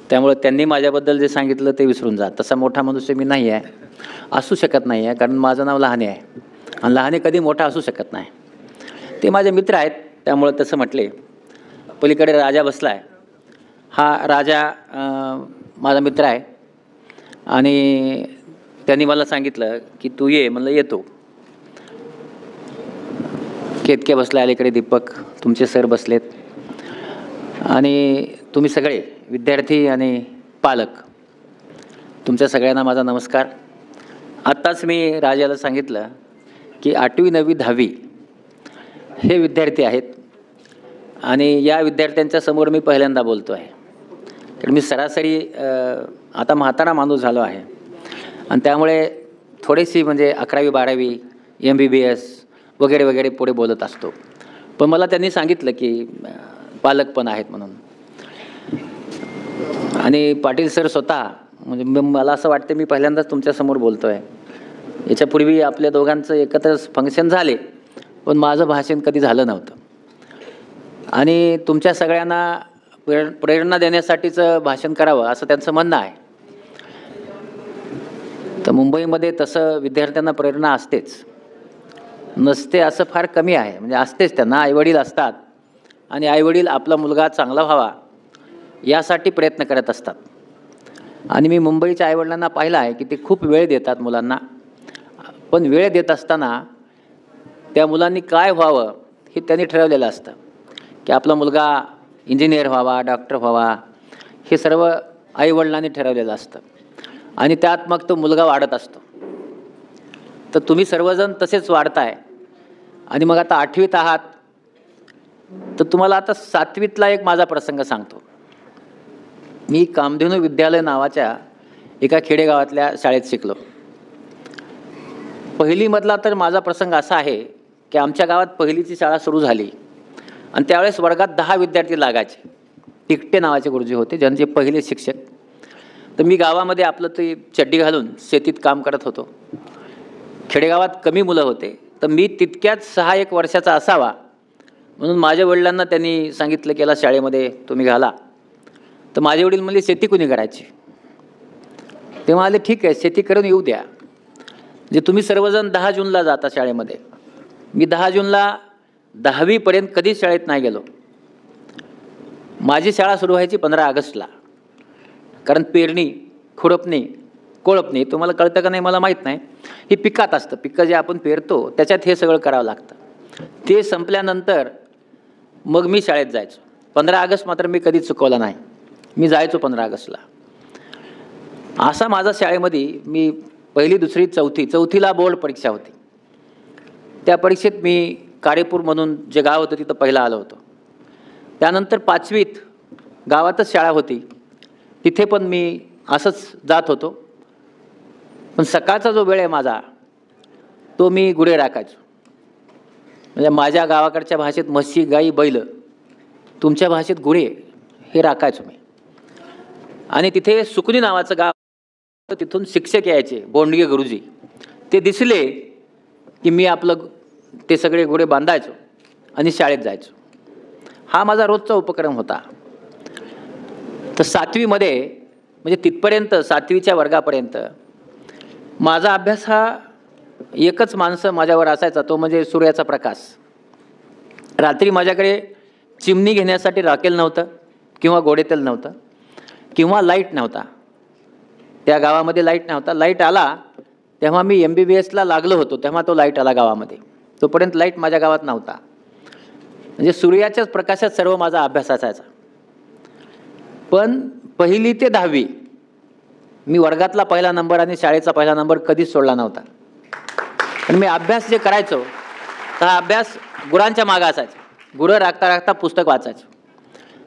त्यामुळे त्यांनी माझ्याबद्दल जे सांगितलं ते विसरून जा. तसा मोठा मनुष्य मी नाही आहे, असू शकत नाही आहे, कारण माझं नाव लहाने आहे आणि लहाने कधी मोठा असू शकत नाही. ते माझे मित्र आहेत त्यामुळे तसं म्हटले. पलीकडे राजा बसला आहे. हा राजा माझा मित्र आहे आणि त्यांनी मला सांगितलं की तू ये. म्हणलं येतो. केतके बसला अलीकडे, दीपक, तुमचे सर बसलेत आणि तुम्ही सगळे विद्यार्थी आणि पालक, तुमच्या सगळ्यांना माझा नमस्कार. आत्ताच मी राजाला सांगितलं की 8वी 9वी 10वी हे विद्यार्थी आहेत आणि या विद्यार्थ्यांच्या समोर मी पहिल्यांदा बोलतो आहे. कारण मी सरासरी आता म्हातारा माणूस झालो आहे आणि त्यामुळे थोडीशी म्हणजे 11वी 12वी MBBS वगैरे वगैरे पुढे बोलत असतो. पण मला त्यांनी सांगितलं की पालक पण आहेत म्हणून. आणि पाटील सर स्वतः म्हणजे मला असं वाटतं मी पहिल्यांदाच तुमच्यासमोर बोलतो आहे. याच्यापूर्वी आपल्या दोघांचं एकत्र फंक्शन झाले पण माझं भाषण कधी झालं नव्हतं. आणि तुमच्या सगळ्यांना प्रेरणा देण्यासाठीचं भाषण करावं असं त्यांचं म्हणणं आहे. तर मुंबईमध्ये तसं विद्यार्थ्यांना प्रेरणा असतेच, नसते असं फार कमी आहे. म्हणजे असतेच. त्यांना आईवडील असतात आणि आईवडील आपला मुलगा चांगला व्हावा यासाठी प्रयत्न करत असतात. आणि मी मुंबईच्या आईवडिलांना पाहिलं आहे की ते खूप वेळ देतात मुलांना. पण वेळ देत असताना त्या मुलांनी काय व्हावं हे त्यांनी ठरवलेलं असतं की आपला मुलगा इंजिनियर व्हावा, डॉक्टर व्हावा, हे सर्व आईवडिलांनी ठरवलेलं असतं आणि त्यात मग तो मुलगा वाढत असतो. तर तुम्ही सर्वजण तसेच वाढताय आणि मग आता 8वीत आहात. तर तुम्हाला आता 7वीतला एक माझा प्रसंग सांगतो. मी कामधेनू विद्यालय नावाच्या एका खेडेगावातल्या शाळेत शिकलो. पहिलीमधला तर माझा प्रसंग असा आहे की आमच्या गावात पहिलीची शाळा सुरू झाली आणि त्यावेळेस वर्गात 10 विद्यार्थी लागायचे. टिकटे नावाचे गुरुजी होते ज्यांचे पहिले शिक्षक. तर मी गावामध्ये आपलं ते चड्डी घालून शेतीत काम करत होतो. खेडेगावात कमी मुलं होते तर मी तितक्याच 6-1 वर्षाचा असावा म्हणून माझ्या वडिलांना त्यांनी सांगितलं की याला शाळेमध्ये तुम्ही घाला. तर माझे वडील म्हणले शेती कुणी करायची. ते म्हणाले ठीक आहे शेती करून येऊ द्या. म्हणजे तुम्ही सर्वजण 10 जूनला जाता शाळेमध्ये. मी 10 जूनला 10वीपर्यंत कधीच शाळेत नाही गेलो. माझी शाळा सुरू व्हायची 15 ऑगस्टला. कारण पेरणी, खुरपणी, कोळपणी तुम्हाला कळतं का नाही मला माहीत नाही, हे पिकात असतं. पिकं जे आपण पेरतो त्याच्यात हे सगळं करावं लागतं. ते संपल्यानंतर मग मी शाळेत जायचो. 15 ऑगस्ट मात्र मी कधीच चुकवला नाही. मी जायचो 15 ऑगस्टला. असा माझा शाळेमध्ये मी पहिली, दुसरी, चौथीला बोर्ड परीक्षा होती. त्या परीक्षेत मी कारेपूर म्हणून जे गाव होतं तिथं पहिला आलो होतो. त्यानंतर 5वीत गावातच शाळा होती तिथे पण मी असंच जात होतो. पण सकाळचा जो वेळ आहे माझा तो मी गुढे राखायचो. म्हणजे माझ्या गावाकडच्या भाषेत म्हशी, गाई, बैल, तुमच्या भाषेत गुढे हे राखायचो मी. आणि तिथे सुकणी नावाचं गाव, तिथून शिक्षक यायचे बोंडगे गुरुजी. ते दिसले की मी आपलं ते सगळे घोडे बांधायचो आणि शाळेत जायचो. हा माझा रोजचा उपक्रम होता. तर 7वीमध्ये म्हणजे तिथपर्यंत 7वीच्या वर्गापर्यंत माझा अभ्यास हा एकच माणसं माझ्यावर असायचा, तो म्हणजे सूर्याचा प्रकाश. रात्री माझ्याकडे चिमणी घेण्यासाठी रॉकेल नव्हतं किंवा गोडेतेल नव्हतं किंवा लाईट नव्हता. त्या गावामध्ये लाईट नव्हता. लाईट आला तेव्हा मी MBBSला लागलो होतो तेव्हा तो लाईट आला गावामध्ये. तोपर्यंत लाईट माझ्या गावात नव्हता. म्हणजे सूर्याच्याच प्रकाशात सर्व माझा अभ्यास असायचा. पण 1ली ते 10वी मी वर्गातला पहिला नंबर आणि शाळेचा पहिला नंबर कधीच सोडला नव्हता. आणि मी अभ्यास जे करायचो तर हा अभ्यास गुरांच्या मागं असायचा. गुरं राखता राखता पुस्तक वाचायचो.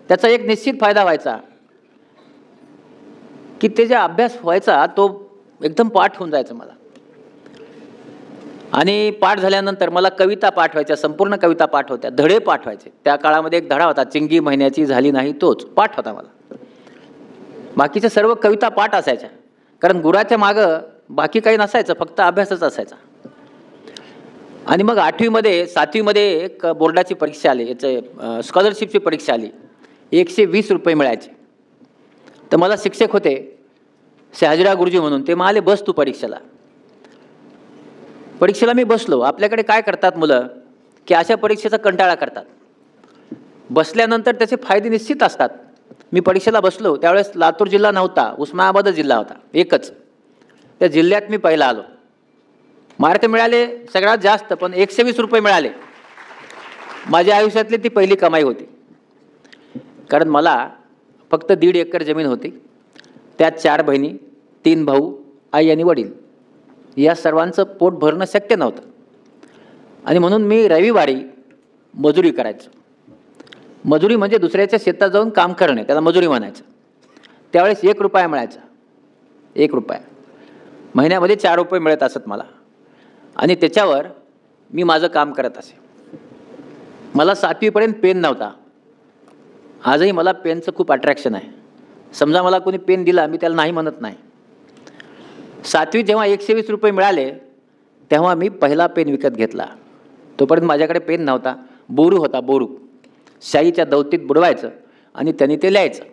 त्याचा एक निश्चित फायदा व्हायचा की ते जे अभ्यास व्हायचा तो एकदम पाठ होऊन जायचं मला. आणि पाठ झाल्यानंतर मला कविता पाठ व्हायच्या, संपूर्ण कविता पाठ होत्या, धडे पाठ व्हायचे. त्या काळामध्ये एक धडा होता, चिंगी महिन्याची झाली नाही, तोच पाठ होता मला. बाकीच्या सर्व कविता पाठ असायच्या कारण गुराच्या मागं बाकी काही नसायचं, फक्त अभ्यासच असायचा. आणि मग 8वीमध्ये 7वीमध्ये एक बोर्डाची परीक्षा आली, याचे स्कॉलरशिपची परीक्षा आली. 120 रुपये मिळायचे. तर मला शिक्षक होते शहाजीराव गुरुजी म्हणून, ते म्हणाले बस तू परीक्षेला. परीक्षेला मी बसलो. आपल्याकडे काय करतात मुलं की अशा परीक्षेचा कंटाळा करतात. बसल्यानंतर त्याचे फायदे निश्चित असतात. मी परीक्षेला बसलो त्यावेळेस लातूर जिल्हा नव्हता, उस्मानाबाद जिल्हा होता एकच. त्या जिल्ह्यात मी पहिला आलो. मार्क मिळाले सगळ्यात जास्त, पण 120 रुपये मिळाले. माझ्या आयुष्यातली ती पहिली कमाई होती. कारण मला फक्त 1.5 एकर जमीन होती. त्यात 4 बहिणी, 3 भाऊ, आई आणि वडील. या सर्वांचं पोट भरणं शक्य नव्हतं. आणि म्हणून मी रविवारी मजुरी करायचो. मजुरी म्हणजे दुसऱ्याच्या शेतात जाऊन काम करणे, त्याला मजुरी म्हणायचं. त्यावेळेस 1 रुपया मिळायचा. 1 रुपया महिन्यामध्ये 4 रुपये मिळत असत मला. आणि त्याच्यावर मी माझं काम करत असे. मला 7वीपर्यंत पेन नव्हता. आजही मला पेनचं खूप अट्रॅक्शन आहे. समजा मला कोणी पेन दिला, मी त्याला नाही म्हणत नाही. 7वीत जेव्हा 120 रुपये मिळाले तेव्हा मी पहिला पेन विकत घेतला. तोपर्यंत माझ्याकडे पेन नव्हता. बोरू होता, बोरू. शाईच्या दौतीत बुडवायचं आणि त्यांनी ते लिहायचं.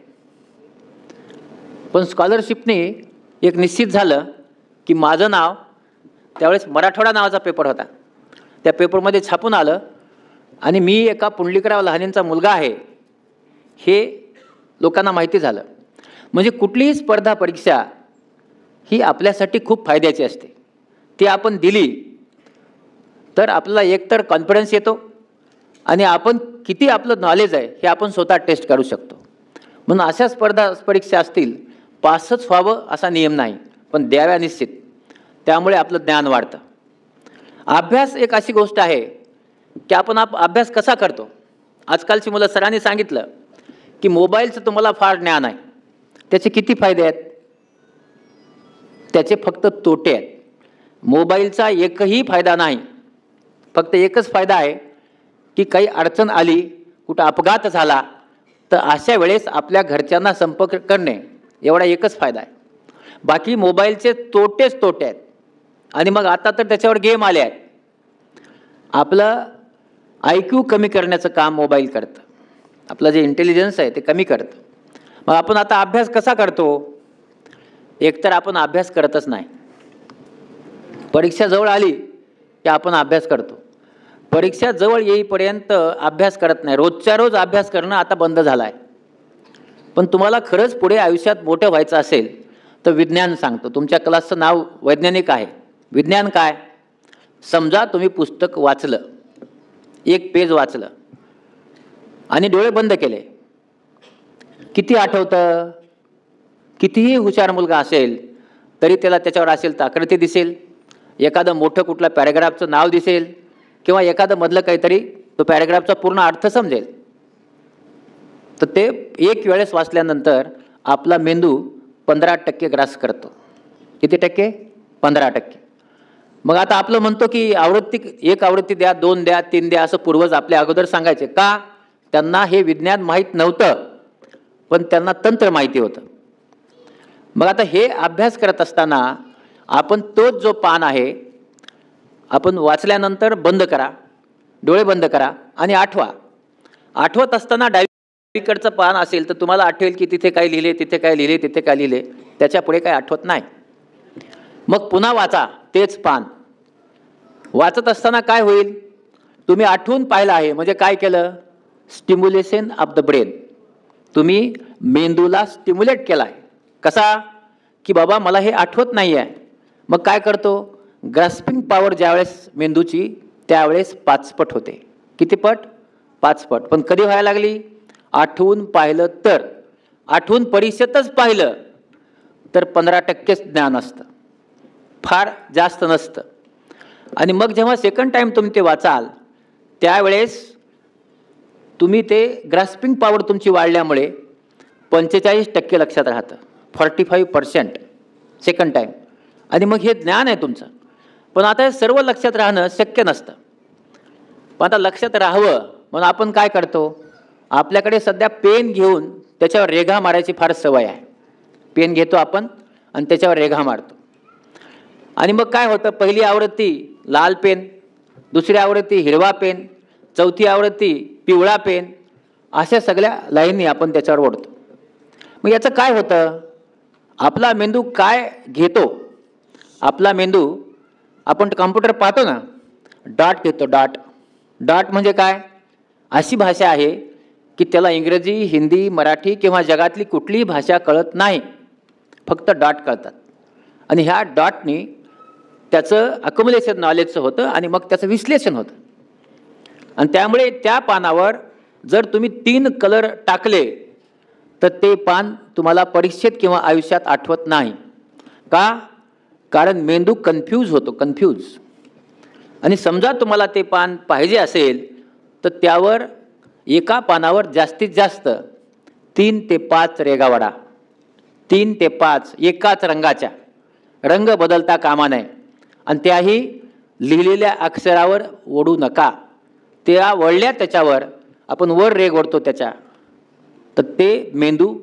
पण स्कॉलरशिपने एक निश्चित झालं की माझं नाव, त्यावेळेस मराठवाडा नावाचा पेपर होता, त्या पेपरमध्ये छापून आलं आणि मी एका पुंडलिकराव लहानेंचा मुलगा आहे हे लोकांना माहिती झालं. म्हणजे कुठलीही स्पर्धा परीक्षा ही आपल्यासाठी खूप फायद्याची असते. ती आपण दिली तर आपल्याला एकतर कॉन्फिडन्स येतो आणि आपण किती आपलं नॉलेज आहे हे आपण स्वतः टेस्ट करू शकतो. म्हणून अशा स्पर्धा परीक्षा असतील, पासच व्हावं असा नियम नाही, पण द्याव्या निश्चित. त्यामुळे आपलं ज्ञान वाढतं. अभ्यास एक अशी गोष्ट आहे की आपण अभ्यास कसा करतो. आजकालची मुलं, सरांनी सांगितलं की मोबाईलचं तुम्हाला फार ज्ञान आहे. त्याचे किती फायदे आहेत? त्याचे फक्त तोटे आहेत. मोबाईलचा एकही फायदा नाही. फक्त एकच फायदा आहे की काही अडचण आली, कुठं अपघात झाला तर अशा वेळेस आपल्या घरच्यांना संपर्क करणे, एवढा एकच फायदा आहे. बाकी मोबाईलचे तोटेच तोटे आहेत. आणि मग आता तर त्याच्यावर गेम आले आहेत. आपलं IQ कमी करण्याचं काम मोबाईल करतं. आपलं जे इंटेलिजन्स आहे ते कमी करतं. मग आपण आता अभ्यास कसा करतो? एकतर आपण अभ्यास करतच नाही. परीक्षा जवळ आली की आपण अभ्यास करतो. परीक्षा जवळ येईपर्यंत अभ्यास करत नाही. रोजच्या रोज अभ्यास करणं आता बंद झालं आहे. पण तुम्हाला खरंच पुढे आयुष्यात मोठं व्हायचं असेल तर विज्ञान सांगतो. तुमच्या क्लासचं नाव वैज्ञानिक आहे. विज्ञान काय? समजा तुम्ही पुस्तक वाचलं, 1 पेज वाचलं आणि डोळे बंद केले, किती आठवतं? कितीही हुशार मुलगा असेल तरी त्याला त्याच्यावर असेल तर आकृती दिसेल, एखादं मोठं कुठलं पॅराग्राफचं नाव दिसेल किंवा एखादं मधलं काहीतरी तो पॅराग्राफचा पूर्ण अर्थ समजेल. तर ते एक वेळेस वाचल्यानंतर आपला मेंदू 15% ग्रास करतो. किती टक्के? 15%. मग आता आपलं म्हणतो की आवृत्ती, 1 आवृत्ती द्या, 2 द्या, 3 द्या, असं पूर्वज आपल्या अगोदर सांगायचे. का? त्यांना हे विज्ञान माहीत नव्हतं, पण त्यांना तंत्र माहिती होतं. मग आता हे अभ्यास करत असताना आपण तोच जो पान आहे, आपण वाचल्यानंतर बंद करा, डोळे बंद करा आणि आठवा. आठवत असताना डावीकडचं पान असेल तर तुम्हाला आठवेल की तिथे काय लिहिले, तिथे काय लिहिले, तिथे काय लिहिले. त्याच्या पुढे काय आठवत नाही. मग पुन्हा वाचा तेच पान. वाचत असताना काय होईल? तुम्ही आठवून पाहिलं आहे म्हणजे काय केलं? Stimulation of the brain. तुम्ही मेंदूला स्टिम्युलेट केला आहे. कसा? की बाबा मला हे आठवत नाही आहे. मग काय करतो? ग्रास्पिंग पॉवर ज्यावेळेस मेंदूची, त्यावेळेस 5 पट होते. किती पट? 5 पट. पण कधी व्हायला लागली? आठवून पाहिलं तर. आठवून परीक्षेतच पाहिलं तर 15%च ज्ञान असतं, फार जास्त नसतं. आणि मग जेव्हा सेकंड टाईम तुम्ही ते वाचाल त्यावेळेस तुम्ही ते ग्रास्पिंग पॉवर तुमची वाढल्यामुळे 45% लक्षात राहतं. 45% सेकंड टाईम. आणि मग हे ज्ञान आहे तुमचं. पण आता हे सर्व लक्षात राहणं शक्य नसतं. पण आता लक्षात राहावं म्हणून आपण काय करतो? आपल्याकडे सध्या पेन घेऊन त्याच्यावर रेघा मारायची फार सवय आहे. पेन घेतो आपण आणि त्याच्यावर रेघा मारतो. आणि मग काय होतं? पहिली आवृत्ती लाल पेन, दुसरी आवृत्ती हिरवा पेन, चौथी आवृत्ती पिवळा पेन, अशा सगळ्या लाईनी आपण त्याच्यावर ओढतो. मग याचं काय होतं? आपला मेंदू काय घेतो? आपला मेंदू, आपण कॉम्प्युटर पाहतो ना, डॉट घेतो. डॉट डॉट म्हणजे काय? अशी भाषा आहे की त्याला इंग्रजी, हिंदी, मराठी किंवा जगातली कुठलीही भाषा कळत नाही, फक्त डॉट कळतात. आणि ह्या डॉटनी त्याचं अक्युमुलेशन नॉलेजचं होतं आणि मग त्याचं विश्लेषण होतं. आणि त्यामुळे त्या पानावर जर तुम्ही 3 कलर टाकले तर ते पान तुम्हाला परीक्षेत किंवा आयुष्यात आठवत नाही. का? कारण मेंदू कन्फ्यूज होतो, कन्फ्यूज. आणि समजा तुम्हाला ते पान पाहिजे असेल तर त्यावर एका पानावर जास्तीत जास्त 3 ते 5 रेघा वडा. 3 ते 5 एकाच रंगाच्या, रंग बदलता कामा नये. आणि त्याही लिहिलेल्या अक्षरावर ओढू नका. त्या वळल्या त्याच्यावर आपण वर रेघ ओढतो त्याच्या, तर ते मेंदू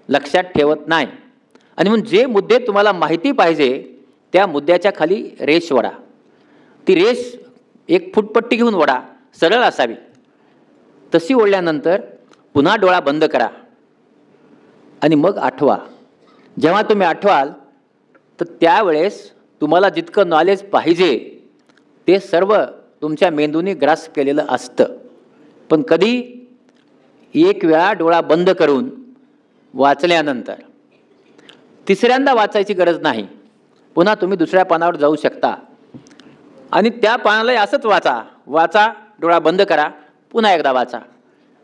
लक्षात ठेवत नाही. आणि म्हणून जे मुद्दे तुम्हाला माहिती पाहिजे त्या मुद्द्याच्या खाली रेष वडा. ती रेष 1 फूटपट्टी घेऊन वडा, सरळ असावी. तशी ओढल्यानंतर पुन्हा डोळा बंद करा आणि मग आठवा. जेव्हा तुम्ही आठवाल तर त्यावेळेस तुम्हाला जितकं नॉलेज पाहिजे ते सर्व तुमच्या मेंदूने ग्रास केलेलं असतं. पण कधी? 1 वेळा डोळा बंद करून वाचल्यानंतर. तिसऱ्यांदा वाचायची गरज नाही. पुन्हा तुम्ही दुसऱ्या पानावर जाऊ शकता आणि त्या पानाला असंच वाचा. वाचा, डोळा बंद करा, पुन्हा एकदा वाचा.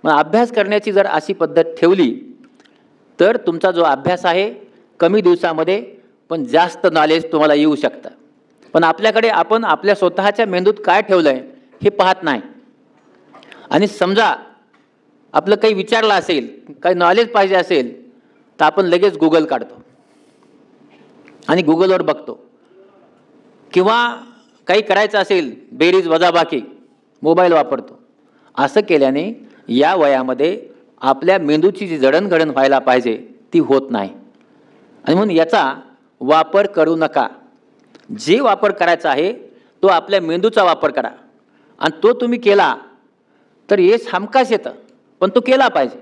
मग अभ्यास करण्याची जर अशी पद्धत ठेवली तर तुमचा जो अभ्यास आहे कमी दिवसामध्ये पण जास्त नॉलेज तुम्हाला येऊ शकतं. पण आपल्याकडे आपण आपल्या स्वतःच्या मेंदूत काय ठेवलं आहे हे पाहत नाही. आणि समजा आपलं काही विचारलं असेल, काही नॉलेज पाहिजे असेल तर आपण लगेच गुगल काढतो आणि गुगलवर बघतो. किंवा काही करायचं असेल, बेरीज वजाबाकी, मोबाईल वापरतो. असं केल्याने या वयामध्ये आपल्या मेंदूची जी जडणघडण व्हायला पाहिजे ती होत नाही. आणि म्हणून याचा वापर करू नका. जे वापर करायचा आहे तो आपल्या मेंदूचा वापर करा. आणि तो तुम्ही केला तर यश हमखास येतं, पण तो केला पाहिजे.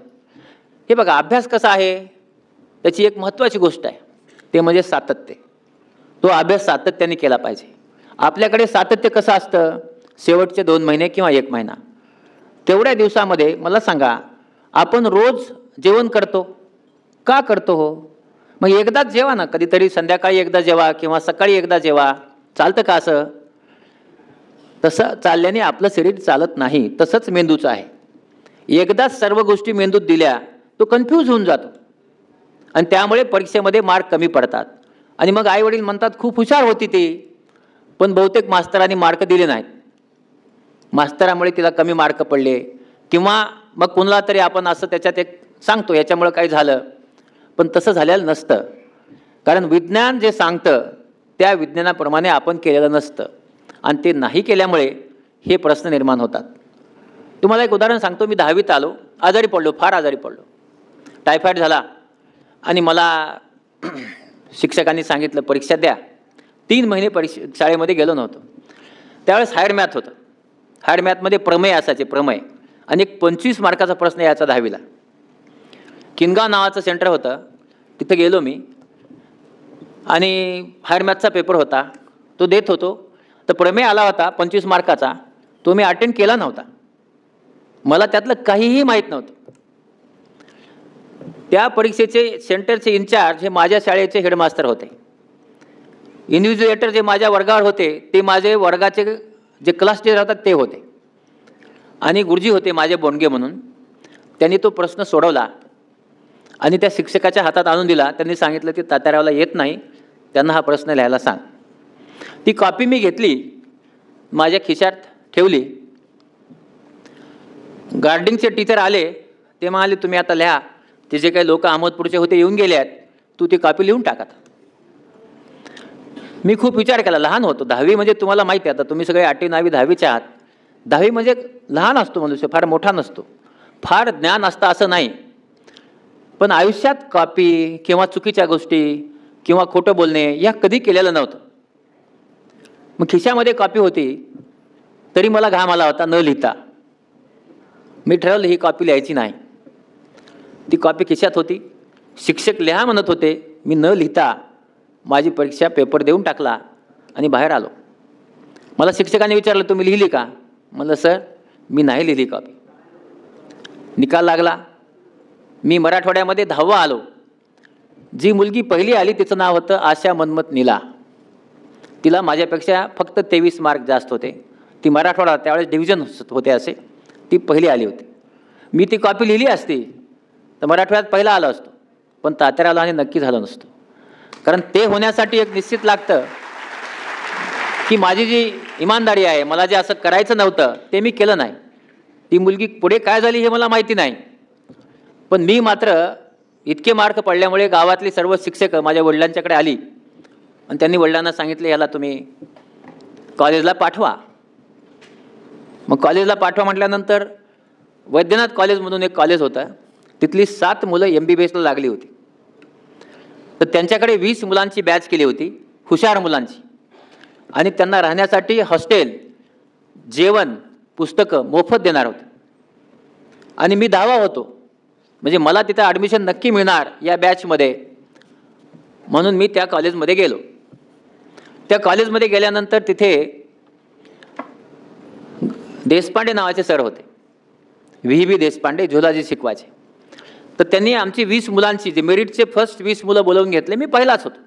हे बघा, अभ्यास कसा आहे त्याची एक महत्त्वाची गोष्ट आहे, ते म्हणजे सातत्य. तो अभ्यास सातत्याने केला पाहिजे. आपल्याकडे सातत्य कसं असतं? शेवटचे 2 महिने किंवा 1 महिना, तेवढ्या दिवसामध्ये मला सांगा, आपण रोज जेवण करतो का? करतो हो. मग एकदाच जेवा ना, कधीतरी संध्याकाळी एकदा जेवा किंवा सकाळी एकदा जेवा. चालतं का असं? तसं चालल्याने आपलं शरीर चालत नाही. तसंच मेंदूचं आहे. एकदाच सर्व गोष्टी मेंदूत दिल्या तो कन्फ्यूज होऊन जातो आणि त्यामुळे परीक्षेमध्ये मार्क कमी पडतात. आणि मग आईवडील म्हणतात खूप हुशार होती ती, पण बहुतेक मास्तरांनी मार्क दिले नाहीत. मास्तरामुळे तिला कमी मार्क पडले. किंवा मग कोणाला तरी आपण असं त्याच्यात एक सांगतो याच्यामुळे काही झालं, पण तसं झालेलं नसतं. कारण विज्ञान जे सांगतं त्या विज्ञानाप्रमाणे आपण केलेलं नसतं आणि ते नाही केल्यामुळे हे प्रश्न निर्माण होतात. तुम्हाला एक उदाहरण सांगतो. मी 10वीत आलो, आजारी पडलो, फार आजारी पडलो. टायफॉईड झाला आणि मला शिक्षकांनी सांगितलं परीक्षा द्या. 3 महिने शाळेमध्ये गेलो नव्हतो. त्यावेळेस हायर मॅथ होतं. हायर मॅथमध्ये प्रमेय असायचे, प्रमेय. आणि एक 25 मार्काचा प्रश्न यायचा 10वीला. किनगाव नावाचं सेंटर होतं, तिथं गेलो मी आणि हायर मॅथचा पेपर होता, तो देत होतो. तर प्रमेय आला होता 25 मार्काचा, तो मी अटेंड केला नव्हता. मला त्यातलं काहीही माहीत नव्हतं. त्या परीक्षेचे सेंटरचे इन्चार्ज हे माझ्या शाळेचे हेडमास्टर होते. इन्व्हिजिलेटर जे माझ्या वर्गावर होते ते माझे वर्गाचे जे क्लास टीचर होतात ते होते. आणि गुरुजी होते माझे बोंडगे म्हणून. त्यांनी तो प्रश्न सोडवला आणि त्या शिक्षकाच्या हातात आणून दिला. त्यांनी सांगितलं की तात्यारावला येत नाही, त्यांना हा प्रश्न लिहायला सांग. ती कॉपी मी घेतली, माझ्या खिशात ठेवली. गार्डिंगचे टीचर आले, ते म्हणाले तुम्ही आता लिहा. ते जे काही लोक अहमदपूरचे होते येऊन गेले आहेत, तू ती कॉपी लिहून टाका. मी खूप विचार केला. लहान होतो, 10वी म्हणजे तुम्हाला माहिती आहे, आता तुम्ही सगळे 8वी 9वी 10वीचे आहात. 10वी म्हणजे लहान असतो मनुष्य, फार मोठा नसतो. फार ज्ञान असतं असं नाही, पण आयुष्यात कॉपी किंवा चुकीच्या गोष्टी किंवा खोटं बोलणे या कधी केलेलं नव्हतं. मग खिशामध्ये कॉपी होती तरी मला घाम आला होता न लिहिता. मी ठरवलं ही कॉपी लिहायची नाही. ती कॉपी खिशात होती. शिक्षक लिहा म्हणत होते, मी न लिहिता माझी परीक्षा पेपर देऊन टाकला आणि बाहेर आलो. मला शिक्षकांनी विचारलं, तुम्ही लिहिली का? म्हणलं सर मी नाही लिहिली कॉपी. निकाल लागला. मी मराठवाड्यामध्ये 10वा आलो. जी मुलगी पहिली आली तिचं नाव होतं आशा मनमत नीला. तिला माझ्यापेक्षा फक्त 23 मार्क जास्त होते. ती मराठवाडा त्यावेळेस डिव्हिजन होते असे, ती पहिली आली होती. मी ती कॉपी लिहिली असती तर मराठवाड्यात पहिला आलो असतो, पण तात्याला आलो आणि नक्की झालं नसतं. कारण ते होण्यासाठी एक निश्चित लागतं की माझी जी इमानदारी आहे, मला जे असं करायचं नव्हतं ते मी केलं नाही. ती मुलगी पुढे काय झाली हे मला माहिती नाही, पण मी मात्र इतके मार्क पडल्यामुळे गावातली सर्व शिक्षक माझ्या वडिलांच्याकडे आली आणि त्यांनी वडिलांना सांगितले, याला तुम्ही कॉलेजला पाठवा. मग कॉलेजला पाठवा म्हटल्यानंतर वैद्यनाथ कॉलेज म्हणून एक कॉलेज होतं, तिथली 7 मुलं MBBSला लागली होती. तर त्यांच्याकडे 20 मुलांची बॅच केली होती, हुशार मुलांची, आणि त्यांना राहण्यासाठी हॉस्टेल, जेवण, पुस्तकं मोफत देणार होते. आणि मी 10वा होतो, म्हणजे मला तिथं ॲडमिशन नक्की मिळणार या बॅचमध्ये, म्हणून मी त्या कॉलेजमध्ये गेलो. त्या कॉलेजमध्ये गेल्यानंतर तिथे देशपांडे नावाचे सर होते, VB देशपांडे, झुलॉजी शिकवायचे. तर त्यांनी आमची 20 मुलांची, जे मेरिटचे फर्स्ट 20 मुलं बोलवून घेतले. मी पहिलाच होतो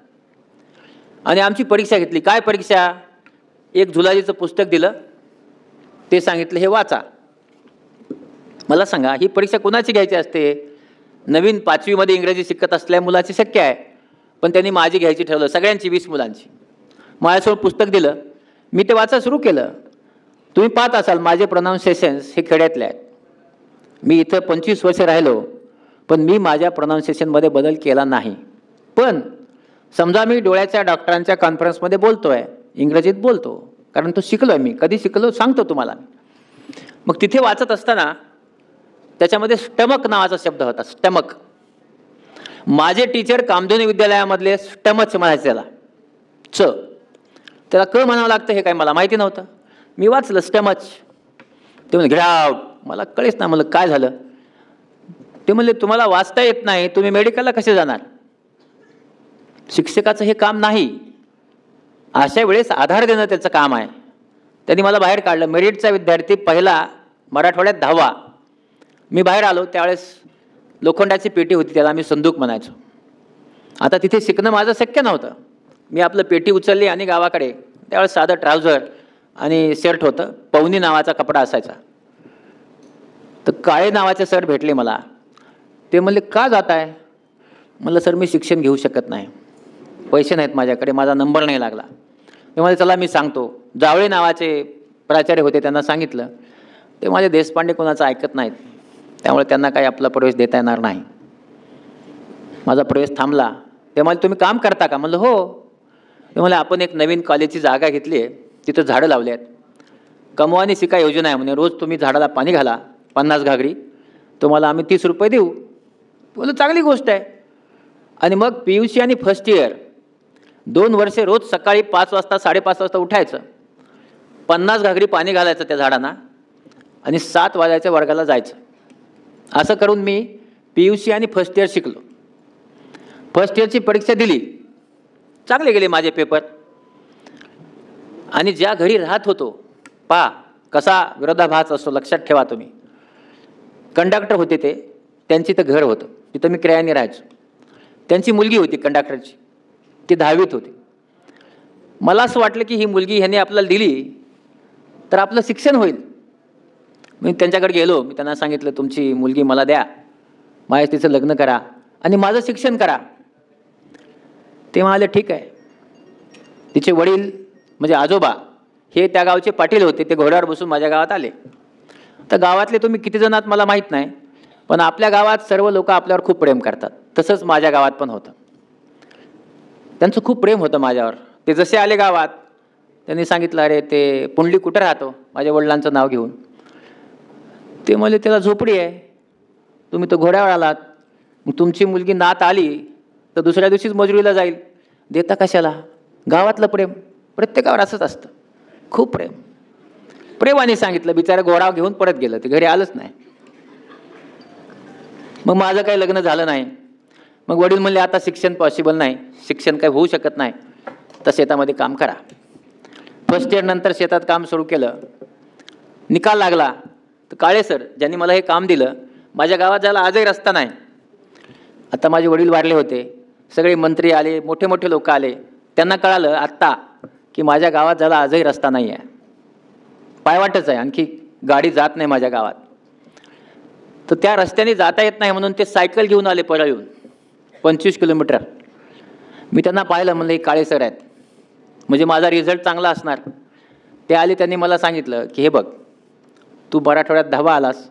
आणि आमची परीक्षा घेतली. काय परीक्षा? एक झुलॉजीचं पुस्तक दिलं, ते सांगितलं हे वाचा. मला सांगा ही परीक्षा कोणाची घ्यायची असते? नवीन 5वीमध्ये इंग्रजी शिकत असल्या मुलाची शक्य आहे, पण त्यांनी माझी घ्यायची ठरवलं, सगळ्यांची 20 मुलांची. माझ्यासोबत पुस्तक दिलं, मी ते वाचा सुरू केलं. तुम्ही पाहत असाल माझे प्रोनाऊन्सिएशन्स हे खेड्यातले आहेत. मी इथं 25 वर्ष राहिलो, पण मी माझ्या प्रोनाऊन्सिएशनमध्ये बदल केला नाही. पण समजा मी डोळ्याच्या डॉक्टरांच्या कॉन्फरन्समध्ये बोलतो आहे, इंग्रजीत बोलतो, कारण तो शिकलो आहे. मी कधी शिकलो सांगतो तुम्हाला. मग तिथे वाचत असताना त्याच्यामध्ये स्टमक नावाचा शब्द होता, स्टमक. माझे टीचर कामधेनू विद्यालयामधले स्टमच म्हणायचे त्याला, त्याला क म्हणावं लागतं हे काय मला माहिती नव्हतं. मी वाचलं स्टमच. ते म्हणले गेट आउट. मला कळेच ना. म्हणलं काय झालं? ते म्हणले तुम्हाला वाचता येत नाही, तुम्ही मेडिकलला कसे जाणार? शिक्षकाचं हे काम नाही, अशा वेळेस आधार देणं त्याचं काम आहे. त्यांनी मला बाहेर काढलं. मेरिटचा विद्यार्थी पहिला, मराठवाड्यात 10वा. मी बाहेर आलो त्यावेळेस लोखंडाची पेटी होती, त्याला आम्ही संदूक म्हणायचो. आता तिथे शिकणं माझं शक्य नव्हतं. मी आपलं पेटी उचलली आणि गावाकडे. त्यावेळेस साधं ट्राउझर आणि शर्ट होतं, पवनी नावाचा कपडा असायचा. तर काळे नावाचे सर भेटले मला. ते म्हणले का जात आहे? म्हणलं सर मी शिक्षण घेऊ शकत नाही, पैसे नाहीत माझ्याकडे, माझा नंबर नाही लागला. ते म्हणले चला मी सांगतो. जावळे नावाचे प्राचार्य होते, त्यांना सांगितलं. ते माझे देशपांडे कोणाचं ऐकत नाहीत, त्यामुळे त्यांना काही आपला प्रवेश देता येणार नाही. माझा प्रवेश थांबला. ते म्हणाले तुम्ही काम करता का? म्हणलं हो. ते म्हणाले आपण एक नवीन कॉलेजची जागा घेतली आहे, तिथं झाडं लावली आहेत, कमवानी शिका योजना आहे म्हणे, रोज तुम्ही झाडाला पाणी घाला, 50 घागरी, तुम्हाला आम्ही 30 रुपये देऊ. बोललं चांगली गोष्ट आहे. आणि मग PUC आणि फर्स्ट इयर 2 वर्षे रोज सकाळी 5 वाजता 5:30 वाजता उठायचं, 50 घागरी पाणी घालायचं त्या झाडांना आणि 7 वाजायच्या वर्गाला जायचं. असं करून मी PUC आणि फर्स्ट इयर शिकलो. फर्स्ट इयरची परीक्षा दिली, चांगले गेले माझे पेपर. आणि ज्या घरी राहत होतो, पहा कसा विरोधाभास असतो, लक्षात ठेवा तुम्ही. कंडक्टर होते ते, त्यांची तर घर होतं, तिथं मी किरायाने राहायचो. त्यांची मुलगी होती कंडक्टरची, ती 10वीत होती. मला असं वाटलं की ही मुलगी ह्याने आपल्याला दिली तर आपलं शिक्षण होईल. मी त्यांच्याकडे गेलो. मी त्यांना सांगितलं तुमची मुलगी मला द्या, माझ्या तिचं लग्न करा आणि माझं शिक्षण करा. ते म्हणाले ठीक आहे. तिचे वडील म्हणजे आजोबा हे त्या गावचे पाटील होते, ते घोड्यावर बसून माझ्या गावात आले. तर गावातले तुम्ही किती जण आहात मला माहीत नाही, पण आपल्या गावात सर्व लोक आपल्यावर खूप प्रेम करतात. तसंच माझ्या गावात पण होतं. त्यांचं खूप प्रेम होतं माझ्यावर. ते जसे आले गावात त्यांनी सांगितलं अरे ते पुंडलिक कुठं राहतो, माझ्या वडिलांचं नाव घेऊन. ते म्हणले त्याला झोपडी आहे, तुम्ही तर घोड्यावर आलात, मग तुमची मुलगी नात आली तर दुसऱ्या दिवशीच मजुरीला जाईल, देता कशाला? गावातलं प्रेम प्रत्येकावर असंच असतं, खूप प्रेम. प्रेमाने सांगितलं. बिचारा घोडा घेऊन परत गेलं, ते घरी आलंच नाही. मग माझं काही लग्न झालं नाही. मग वडील म्हणले आता शिक्षण पॉसिबल नाही, शिक्षण काही होऊ शकत नाही, तर शेतामध्ये काम करा. फर्स्ट इयर नंतर शेतात काम सुरू केलं. निकाल लागला तर काळे सर ज्यांनी मला हे काम दिलं, माझ्या गावात जायला आजही रस्ता नाही. आता माझे वडील वारले होते, सगळे मंत्री आले, मोठे मोठे लोक आले. त्यांना कळालं आत्ता की माझ्या गावात जायला आजही रस्ता नाही आहे, पायवाटच आहे, आणखी गाडी जात नाही माझ्या गावात. तर त्या रस्त्याने जाता येत नाही म्हणून ते सायकल घेऊन आले परळीहून 25 किलोमीटर. मी त्यांना पाहिलं, म्हणलं हे काळे सर आहेत, म्हणजे माझा रिझल्ट चांगला असणार. ते आले, त्यांनी मला सांगितलं की हे बघ, तू मराठवाड्यात 10वा आलास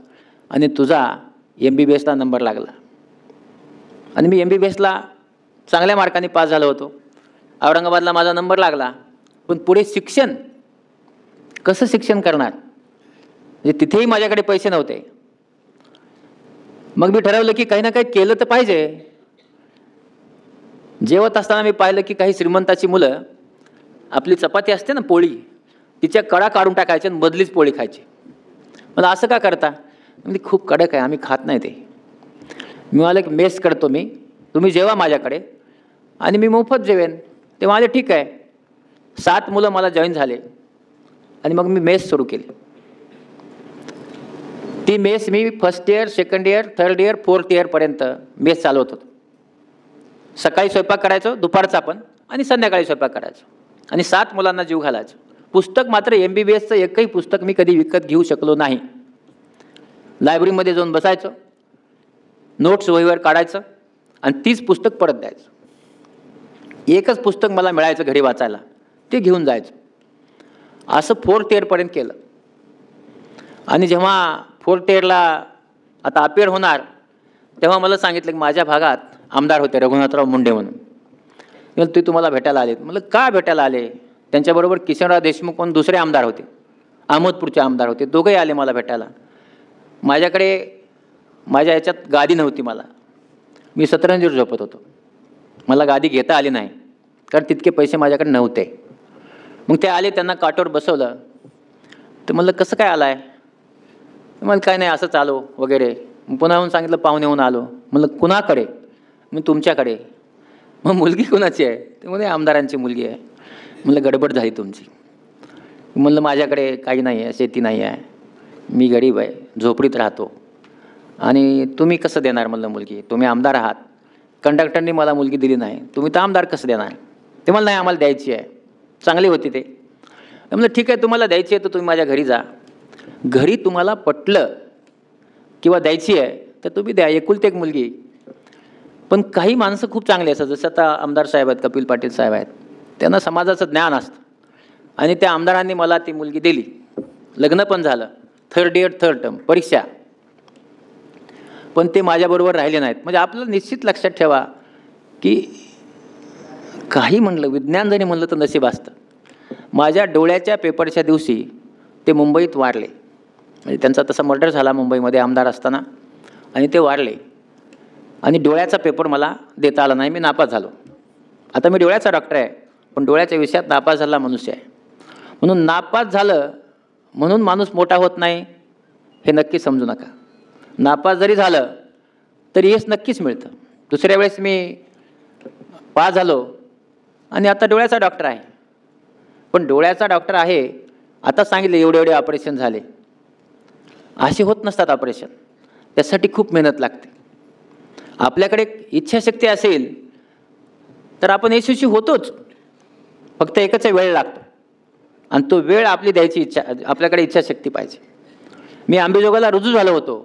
आणि तुझा MBBSला नंबर लागला. आणि मी MBBSला चांगल्या मार्काने पास झालो होतो. औरंगाबादला माझा नंबर लागला, पण पुढे शिक्षण कसं शिक्षण करणार, म्हणजे तिथेही माझ्याकडे पैसे नव्हते. मग मी ठरवलं की काही ना काही केलं तर पाहिजे. जेवत असताना मी पाहिलं की काही श्रीमंताची मुलं आपली चपाती असते ना पोळी, तिच्या कडा काढून टाकायच्या आणि मधलीच पोळी खायची. मला असं का करता, म्हणजे खूप कडक आहे, आम्ही खात नाही ते. मी मला एक मेस करतो, मी तुम्ही जेवा माझ्याकडे आणि मी मोफत जेवेन. ते माझे ठीक आहे. 7 मुलं मला जॉईन झाले आणि मग मी मेस सुरू केली. ती मेस मी first year, second year, third year, fourth इयरपर्यंत मेस चालवत होतो. सकाळी स्वयंपाक करायचो, दुपारचा पण, आणि संध्याकाळी स्वयंपाक करायचो आणि 7 मुलांना जीव घालायचो. पुस्तक मात्र MBBSचं एकही पुस्तक मी कधी विकत घेऊ शकलो नाही. लायब्ररीमध्ये जाऊन बसायचो, नोट्स वहीवर काढायचं आणि तीच पुस्तक परत द्यायचं. एकच पुस्तक मला मिळायचं घरी वाचायला, ते घेऊन जायचं. असं 4th इयरपर्यंत केलं. आणि जेव्हा 4th इयरला आता अपियर होणार, तेव्हा मला सांगितलं की माझ्या भागात आमदार होते रघुनाथराव मुंडे म्हणून. ते तुम्हाला भेटायला आले. मला का भेटायला आले? त्यांच्याबरोबर किशनराव देशमुख म्हणून दुसरे आमदार होते, अहमदपूरचे आमदार होते, दोघंही आले मला भेटायला. माझ्याकडे माझ्या याच्यात गादी नव्हती. मी सतरंजीवर झोपत होतो. मला गादी घेता आली नाही, कारण तितके पैसे माझ्याकडे नव्हते. मग ते आले, त्यांना काटवर बसवलं. तर म्हणलं कसं काय आलाय? मला काय नाही, असंच आलो वगैरे. पुन्हा येऊन सांगितलं पाहुणे होऊन आलो. म्हणलं कुणाकडे? मी तुमच्याकडे. मग मुलगी कुणाची आहे? ते म्हणे आमदारांची मुलगी आहे. म्हणलं गडबड झाली तुमची. म्हणलं माझ्याकडे काही नाही आहे, शेती नाही आहे, मी गरीब आहे, झोपडीत राहतो, आणि तुम्ही कसं देणार म्हणलं मुलगी? तुम्ही आमदार आहात, कंडक्टरनी मला मुलगी दिली नाही, तुम्ही तर आमदार कसं देणार? ते मला नाही, आम्हाला द्यायची आहे. चांगली होती ते. म्हणलं ठीक आहे, तुम्हाला द्यायची आहे तर तुम्ही माझ्या घरी जा. घरी तुम्हाला पटलं किंवा द्यायची आहे तर तुम्ही द्या, एकुलती एक मुलगी. पण काही माणसं खूप चांगली असतात, जसं आता आमदार साहेब आहेत, कपिल पाटील साहेब आहेत, त्यांना समाजाचं ज्ञान असतं. आणि त्या आमदारांनी मला ती मुलगी दिली. लग्न पण झालं, 3rd इयर 3rd टर्म परीक्षा. पण ते माझ्याबरोबर राहिले नाहीत. म्हणजे आपल्याला निश्चित लक्षात ठेवा की काही म्हणलं, विज्ञान जरी म्हणलं तर नशीब असतं. माझ्या डोळ्याच्या पेपरच्या दिवशी ते मुंबईत वारले. म्हणजे त्यांचा तसा मर्डर झाला मुंबईमध्ये आमदार असताना, आणि ते वारले. आणि डोळ्याचा पेपर मला देता आला नाही, मी नापास झालो. आता मी डोळ्याचा डॉक्टर आहे, पण डोळ्याच्या विषयात नापास झाला मनुष्य आहे. म्हणून नापास झालं म्हणून माणूस मोठा होत नाही, हे नक्की समजू नका. नापास जरी झालं तरी यश नक्कीच मिळतं. दुसऱ्या वेळेस मी पास झालो आणि आता डोळ्याचा डॉक्टर आहे. पण डोळ्याचा डॉक्टर आहे, आता सांगितलं एवढे एवढे ऑपरेशन झाले, असे होत नसतात ऑपरेशन. त्यासाठी खूप मेहनत लागते. आपल्याकडे इच्छाशक्ती असेल तर आपण यशस्वी होतोच, फक्त एकच वेळ लागतो, आणि तो वेळ आपली द्यायची इच्छा, आपल्याकडे इच्छाशक्ती पाहिजे. मी अंबेजोगाईला रुजू झालो होतो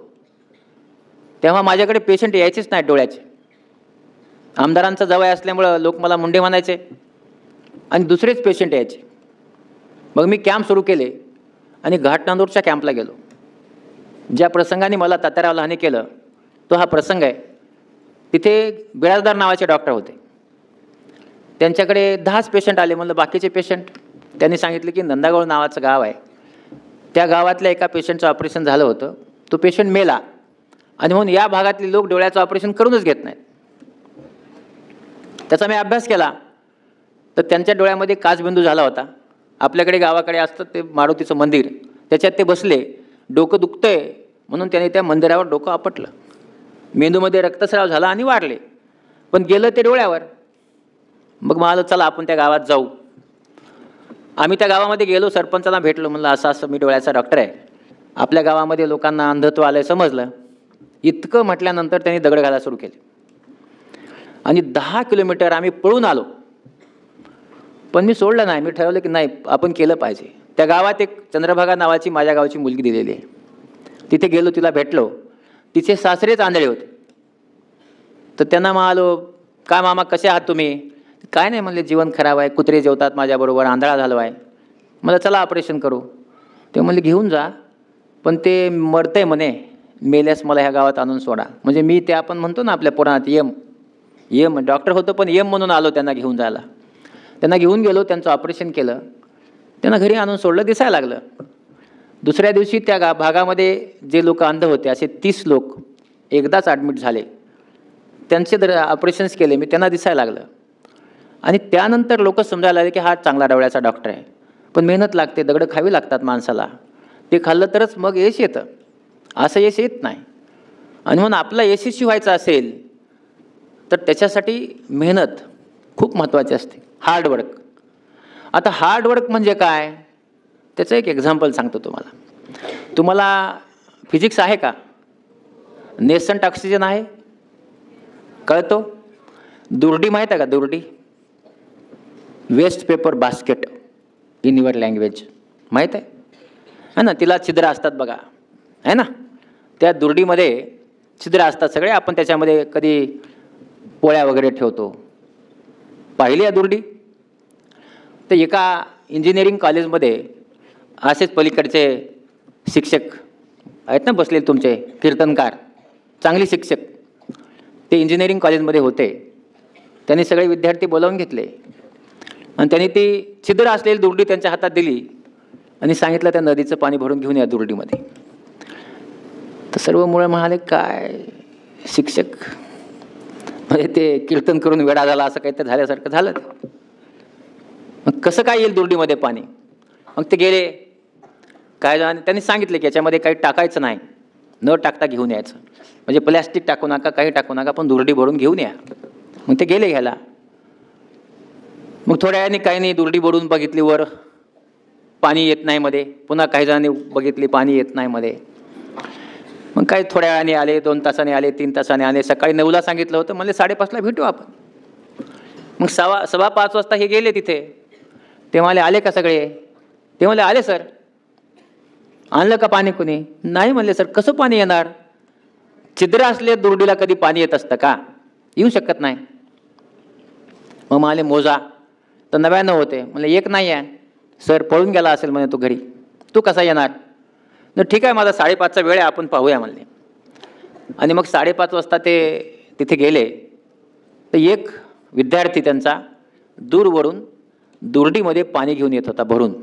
तेव्हा माझ्याकडे पेशंट यायचेच नाहीत डोळ्याचे. आमदारांचा जवळ असल्यामुळं लोक मला मुंडे म्हणायचे आणि दुसरेच पेशंट यायचे. मग मी कॅम्प सुरू केले आणि घाटनांदूरच्या कॅम्पला गेलो. ज्या प्रसंगाने मला तात्याराव लहाने केलं तो हा प्रसंग आहे. तिथे बिराजदार नावाचे डॉक्टर होते, त्यांच्याकडे 10च पेशंट आले. म्हणलं बाकीचे पेशंट? त्यांनी सांगितले की नंदागोळ नावाचं गाव आहे, त्या गावातल्या एका पेशंटचं ऑपरेशन झालं होतं, तो पेशंट मेला, आणि म्हणून या भागातले लोक डोळ्याचं ऑपरेशन करूनच घेत नाहीत. त्याचा मी अभ्यास केला तर त्यांच्या डोळ्यामध्ये काचबिंदू झाला होता. आपल्याकडे गावाकडे असतं ते मारुतीचं मंदिर, त्याच्यात ते बसले, डोकं दुखतंय म्हणून त्याने त्या मंदिरावर डोकं आपटलं, मेंदूमध्ये रक्तस्राव झाला आणि वारले. पण गेलं ते डोळ्यावर. मग म्हणालो चला आपण त्या गावात जाऊ. आम्ही त्या गावामध्ये गेलो, सरपंचाला भेटलो, म्हणलं असं असं मी डोळ्याचा डॉक्टर आहे, आपल्या गावामध्ये लोकांना अंधत्व आलंय समजलं. इतकं म्हटल्यानंतर त्यांनी दगड घालायला सुरू केले आणि 10 किलोमीटर आम्ही पळून आलो. पण मी सोडलं नाही, मी ठरवलं की नाही आपण केलं पाहिजे. त्या गावात एक चंद्रभागा नावाची माझ्या गावाची मुलगी दिलेली आहे. तिथे गेलो, तिला भेटलो. तिचे सासरेच आंधळे होते. तर त्यांना म्हणालो काय मामा कसे आहात तुम्ही? काय नाही म्हणले, जीवन खराब आहे, कुत्रे जेवतात माझ्याबरोबर, आंधळा झालो आहे. मला चला ऑपरेशन करू. ते म्हणले घेऊन जा, पण ते मरतंय म्हणे, मेल्यास मला ह्या गावात आणून सोडा. म्हणजे मी ते आपण म्हणतो ना आपल्या पुराणात यम डॉक्टर होतो, पण यम म्हणून आलो त्यांना घेऊन जायला. त्यांना घेऊन गेलो, त्यांचं ऑपरेशन केलं, त्यांना घरी आणून सोडलं, दिसायला लागलं. दुसऱ्या दिवशी त्या भागामध्ये जे लोक अंध होते असे 30 लोक एकदाच ॲडमिट झाले. त्यांचे ऑपरेशन्स केले मी, त्यांना दिसायला लागलं. आणि त्यानंतर लोक समजायला लागले की हा चांगला डोळ्याचा डॉक्टर आहे. पण मेहनत लागते, दगडं खावी लागतात माणसाला, ते खाल्लं तरच मग यश येतं, असं यश येत नाही. आणि म्हणून आपला यशस्वी व्हायचं असेल तर त्याच्यासाठी मेहनत खूप महत्त्वाची असते, हार्डवर्क. आता हार्डवर्क म्हणजे काय, त्याचं एक एक्झाम्पल सांगतो तुम्हाला. तुम्हाला फिजिक्स आहे का? नेसंट ऑक्सिजन आहे, कळतो? दुर्डी माहीत आहे का? दुर्डी, waste paper basket in your language, माहीत आहे ना? तिला छिद्र असतात बघा, आहे ना? त्या दुर्डीमध्ये छिद्र असतात सगळे, आपण त्याच्यामध्ये कधी पोळ्या वगैरे ठेवतो. पाहिली आहे दुर्डी? तर एका इंजिनिअरिंग कॉलेजमध्ये असेच पलीकडचे शिक्षक आहेत ना बसलेले, तुमचे कीर्तनकार, चांगले शिक्षक, ते इंजिनिअरिंग कॉलेजमध्ये होते. त्यांनी सगळे विद्यार्थी बोलावून घेतले आणि त्यांनी ती छिद्र असलेली दुर्डी त्यांच्या हातात दिली आणि सांगितलं त्या नदीचं पाणी भरून घेऊन या दुर्डीमध्ये. तर सर्व मुलं म्हणाले काय शिक्षक, म्हणजे ते कीर्तन करून वेडा झाला असं काहीतरी झाल्यासारखं झालं. मग कसं काय येईल दुर्डीमध्ये पाणी? मग ते गेले काय, आणि त्यांनी सांगितले की याच्यामध्ये काही टाकायचं नाही, न टाकता घेऊन यायचं, म्हणजे प्लॅस्टिक टाकू नका, काही टाकू नका, पण दुर्डी भरून घेऊन या. मग ते गेले घ्यायला. मग थोड्या वेळाने काही नाही, दुर्डी भरून बघितली, वर पाणी येत नाही मध्ये. पुन्हा काही जणांनी बघितली, पाणी येत नाही मध्ये. मग काही थोड्या वेळाने आले, 2 तासाने आले, 3 तासाने आले. सकाळी 9ला सांगितलं होतं, म्हणजे 5:30ला भेटू आपण. मग 5:15 वाजता हे गेले तिथे. ते म्हणाले आले का सगळे? ते म्हणले आले सर. आणलं का पाणी कोणी? नाही म्हणले सर. कसं पाणी येणार? छिद्र असले दुर्डीला कधी पाणी येत असतं का? येऊ शकत नाही. मग म्हणाले मोजा. तर 99 होते. म्हणले 1 नाही आहे. सर पळून गेला असेल म्हणे तो घरी, तू कसा येणार? तर ठीक आहे, माझा 5:30चा वेळ आहे, आपण पाहूया म्हणले. आणि मग 5:30 वाजता ते तिथे गेले. तर एक विद्यार्थी त्यांचा दूरवरून दुर्डीमध्ये पाणी घेऊन येत होता भरून.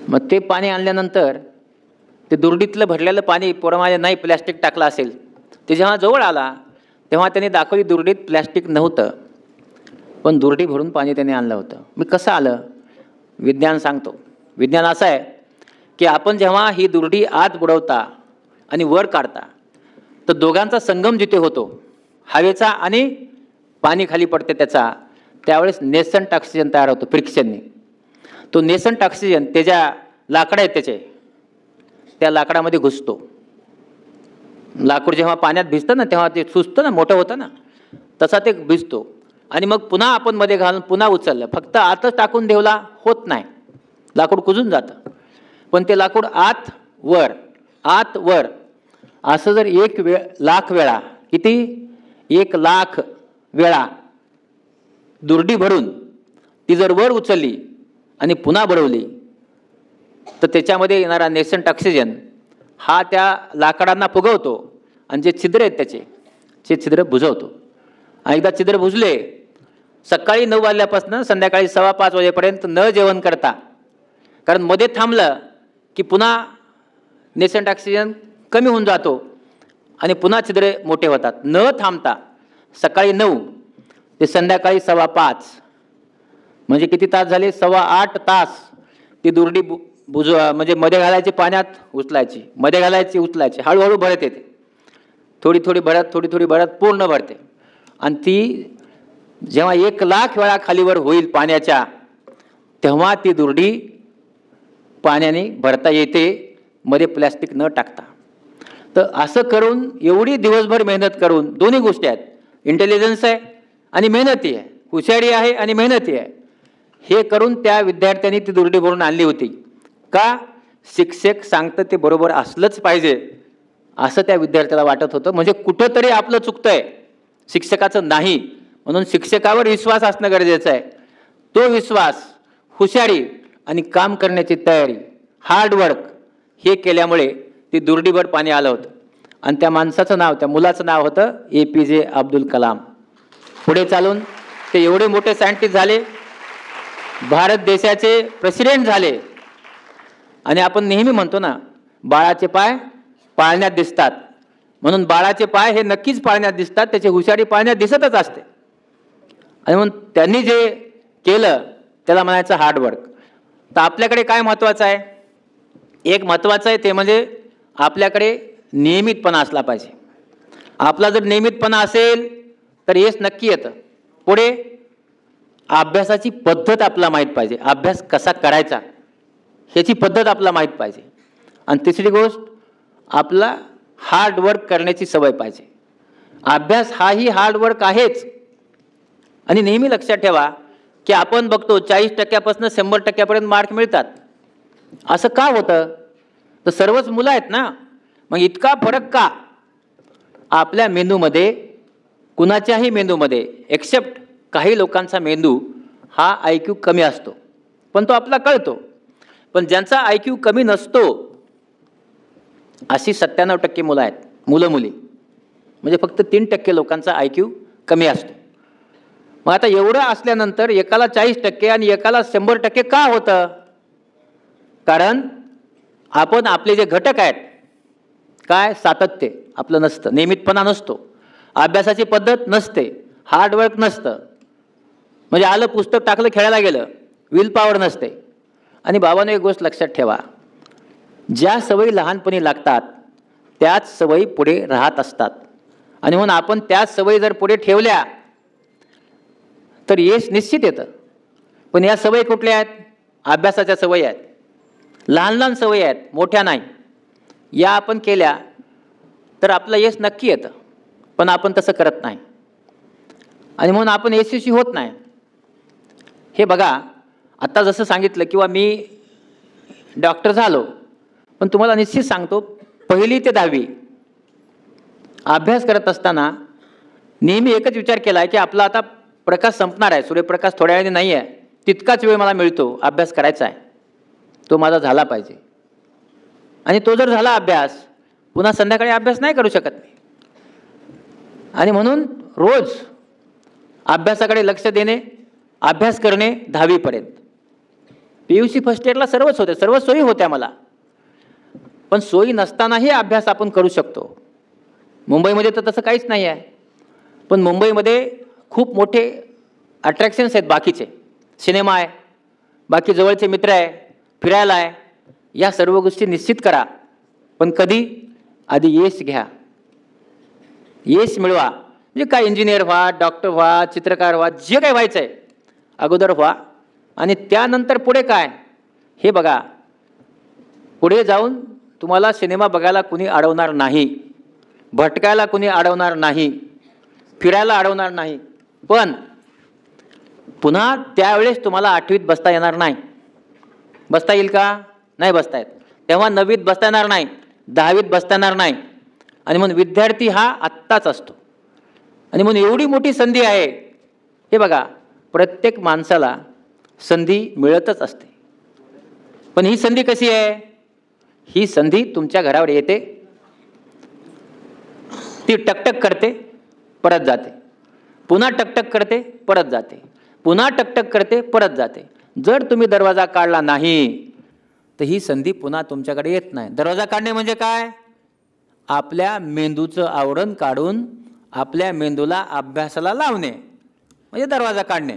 मग ते पाणी आणल्यानंतर ते दुर्डीतलं भरलेलं पाणी पोरामध्ये नाही प्लॅस्टिक टाकलं असेल. ते जेव्हा जवळ आला तेव्हा त्याने दाखवली दुर्डीत प्लॅस्टिक नव्हतं, पण दुर्डी भरून पाणी त्याने आणलं होतं. मी कसं आलं? विज्ञान सांगतो. विज्ञान असं आहे की आपण जेव्हा ही दुर्डी आत बुडवता आणि वर काढता तर दोघांचा संगम जिथे होतो, हवेचा आणि पाणी खाली पडते त्याचा, त्यावेळेस नेसंट ऑक्सिजन तयार होतो फ्रिक्शनने. तो नेसंट ऑक्सिजन त्याच्या लाकडं आहेत त्याचे, त्या लाकडामध्ये घुसतो. लाकूड जेव्हा पाण्यात भिजतं ना तेव्हा ते सुचतं ना, मोठं होतं ना, तसा ते भिजतो. आणि मग पुन्हा आपण मध्ये घालून पुन्हा उचललं, फक्त आतच टाकून ठेवला होत नाही, लाकूड कुजून जातं. पण ते लाकूड आत वर आत वर असं जर 1,00,000 वेळा, किती? 1,00,000 वेळा दुर्डी भरून ती जर वर उचलली आणि पुन्हा बुडवली तर त्याच्यामध्ये येणारा नेसंट ऑक्सिजन हा त्या लाकडांना फुगवतो आणि जे छिद्र आहेत त्याचे छिद्र बुजवतो. एकदा छिद्र बुजले, सकाळी 9 वाजल्यापासून संध्याकाळी 5:15 वाजेपर्यंत न जेवण करता, कारण मध्ये थांबलं की पुन्हा नेसंट ऑक्सिजन कमी होऊन जातो आणि पुन्हा छिद्रे मोठे होतात. न थांबता सकाळी 9 ते संध्याकाळी 5:15 म्हणजे किती तास झाले? 8.25 तास ती दुर्डी म्हणजे मध्ये घालायची, पाण्यात उचलायची, मध्ये घालायची, उचलायची, हळूहळू भरत येते. थोडी थोडी भरत पूर्ण भरते. आणि ती जेव्हा 1,00,000 वेळा खालीवर होईल पाण्याच्या, तेव्हा ती दुर्डी पाण्याने भरता येते, मध्ये प्लॅस्टिक न टाकता. तर असं करून एवढी दिवसभर मेहनत करून, दोन्ही गोष्टी आहेत, इंटेलिजन्स आहे आणि मेहनती आहे, हुशारी आहे आणि मेहनती आहे, हे करून त्या विद्यार्थ्यांनी ती दुर्डी भरून आणली होती. का? शिक्षक सांगतं ते बरोबर असलंच पाहिजे असं त्या विद्यार्थ्याला वाटत होतं. म्हणजे कुठंतरी आपलं चुकतंय, शिक्षकाचं नाही. म्हणून शिक्षकावर विश्वास असणं गरजेचं आहे. तो विश्वास, हुशारी आणि काम करण्याची तयारी, हार्डवर्क हे केल्यामुळे ती दुर्डीभर पाणी आलं होतं. आणि त्या माणसाचं नाव, त्या मुलाचं नाव होतं APJ अब्दुल कलाम. पुढे चालून ते एवढे मोठे सायंटिस्ट झाले, भारत देशाचे प्रेसिडेंट झाले. आणि आपण नेहमी म्हणतो ना, बाळाचे पाय पाळण्यात दिसतात, म्हणून बाळाचे पाय हे नक्कीच पाळण्यात दिसतात, त्याची हुशारी पाळण्यात दिसतच असते. आणि म्हणून त्यांनी जे केलं त्याला म्हणायचं हार्डवर्क. तर आपल्याकडे काय महत्त्वाचं आहे? एक महत्त्वाचं आहे ते म्हणजे आपल्याकडे नियमितपणा असला पाहिजे. आपला जर नियमितपणा असेल तर यश नक्की येतं. पुढे अभ्यासाची पद्धत आपल्याला माहीत पाहिजे, अभ्यास कसा करायचा ह्याची पद्धत आपल्याला माहीत पाहिजे. आणि तिसरी गोष्ट, आपला हार्डवर्क करण्याची सवय पाहिजे. अभ्यास हाही हार्डवर्क आहेच. आणि नेहमी लक्षात ठेवा की आपण बघतो 40% 100% मार्क मिळतात. असं का होतं? तर सर्वच मुलं आहेत ना, मग इतका फरक का? आपल्या मेंदूमध्ये, कुणाच्याही मेंदूमध्ये, एक्सेप्ट काही लोकांचा मेंदू हा IQ कमी असतो, पण तो आपला कळतो. पण ज्यांचा IQ कमी नसतो अशी 97% मुलं आहेत, मुलं मुली, म्हणजे फक्त 3% लोकांचा IQ कमी असतो. मग आता एवढं असल्यानंतर एकाला 40% आणि एकाला 100% का होतं? कारण आपण आपले जे घटक आहेत, काय, सातत्य आपलं नसतं, नियमितपणा नसतो, अभ्यासाची पद्धत नसते, हार्डवर्क नसतं. म्हणजे आलं पुस्तक टाकलं खेळायला गेलं, विल पॉवर नसते. आणि बाबांनो एक गोष्ट लक्षात ठेवा, ज्या सवयी लहानपणी लागतात त्याच सवयी पुढे राहत असतात. आणि म्हणून आपण त्याच सवयी जर पुढे ठेवल्या तर यश निश्चित येतं. पण या सवयी कुठल्या आहेत? अभ्यासाच्या सवयी आहेत, लहान लहान सवयी आहेत, मोठ्या नाही. या आपण केल्या तर आपलं यश नक्की येतं, पण आपण तसं करत नाही आणि म्हणून आपण यशस्वी होत नाही. हे बघा, आत्ता जसं सांगितलं किंवा मी डॉक्टर झालो, पण तुम्हाला निश्चित सांगतो 1ली ते 10वी अभ्यास करत असताना नेहमी एकच विचार केला आहे की आपला आता प्रकाश संपणार आहे, सूर्यप्रकाश थोड्या वेळाने नाही आहे, तितकाच वेळ मला मिळतो, अभ्यास करायचा आहे, तो माझा झाला पाहिजे. आणि तो जर झाला अभ्यास, पुन्हा संध्याकाळी अभ्यास नाही करू शकत मी. आणि म्हणून रोज अभ्यासाकडे लक्ष देणे, अभ्यास करणे 10वीपर्यंत. PUC फर्स्ट इयरला सर्वच होते, सर्व सोयी होत्या मला, पण सोयी नसतानाही अभ्यास आपण करू शकतो. मुंबईमध्ये तर तसं काहीच नाही आहे, पण मुंबईमध्ये खूप मोठे अट्रॅक्शन्स आहेत, बाकीचे सिनेमा आहे, बाकी जवळचे मित्र आहे, फिरायला आहे, या सर्व गोष्टी निश्चित करा. पण कधी? आधी यश घ्या, यश मिळवा. म्हणजे काय, इंजिनियर व्हा, डॉक्टर व्हा, चित्रकार व्हा, जे काही व्हायचं आहे अगोदर व्हा. आणि त्यानंतर पुढे काय हे बघा. पुढे जाऊन तुम्हाला सिनेमा बघायला कुणी अडवणार नाही, भटकायला कुणी अडवणार नाही, फिरायला अडवणार नाही. पण पुन्हा त्यावेळेस तुम्हाला 8वीत बसता येणार नाही. बसता येईल का? नाही बसता येत. तेव्हा 9वीत बसता येणार नाही, 10वीत बसता येणार नाही. आणि म्हणून विद्यार्थी हा आत्ताच असतो. आणि म्हणून एवढी मोठी संधी आहे. हे बघा, प्रत्येक माणसाला संधी मिळतच असते, पण ही संधी कशी आहे? ही संधी तुमच्या घरावर येते, ती टकटक करते, परत जाते, पुन्हा टकटक करते, परत जाते, पुन्हा टकटक करते, परत जाते. जर तुम्ही दरवाजा काढला नाही तर ही संधी पुन्हा तुमच्याकडे येत नाही. दरवाजा काढणे म्हणजे काय? आपल्या मेंदूचं आवरण काढून आपल्या मेंदूला अभ्यासाला लावणे म्हणजे दरवाजा काढणे.